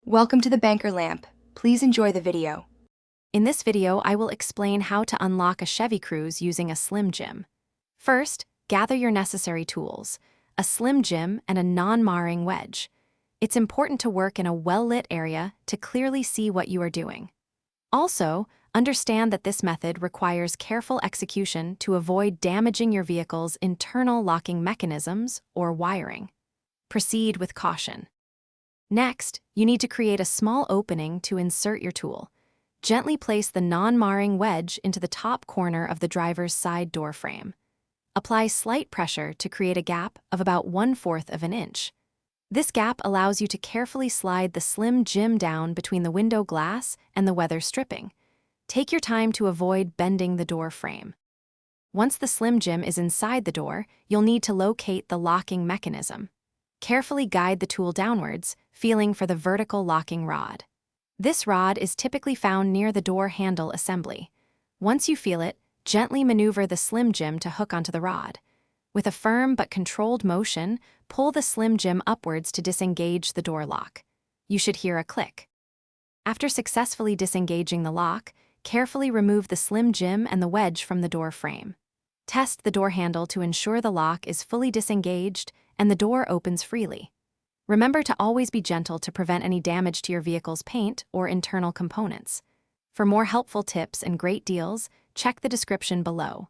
Welcome to the Banker Lamp. Please enjoy the video. In this video, I will explain how to unlock a Chevy Cruze using a Slim Jim. First, gather your necessary tools, a Slim Jim and a non-marring wedge. It's important to work in a well-lit area to clearly see what you are doing. Also, understand that this method requires careful execution to avoid damaging your vehicle's internal locking mechanisms or wiring. Proceed with caution. Next, you need to create a small opening to insert your tool. Gently place the non-marring wedge into the top corner of the driver's side door frame. Apply slight pressure to create a gap of about 1/4 of an inch. This gap allows you to carefully slide the Slim Jim down between the window glass and the weather stripping. Take your time to avoid bending the door frame. Once the Slim Jim is inside the door, you'll need to locate the locking mechanism. Carefully guide the tool downwards, feeling for the vertical locking rod. This rod is typically found near the door handle assembly. Once you feel it, gently maneuver the Slim Jim to hook onto the rod. With a firm but controlled motion, pull the Slim Jim upwards to disengage the door lock. You should hear a click. After successfully disengaging the lock, carefully remove the Slim Jim and the wedge from the door frame. Test the door handle to ensure the lock is fully disengaged and the door opens freely. Remember to always be gentle to prevent any damage to your vehicle's paint or internal components. For more helpful tips and great deals, check the description below.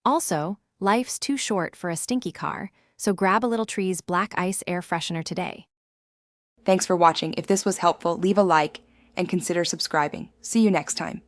Also, life's too short for a stinky car, so grab a Little Tree's Black Ice air freshener today. Thanks for watching. If this was helpful, leave a like and consider subscribing. See you next time.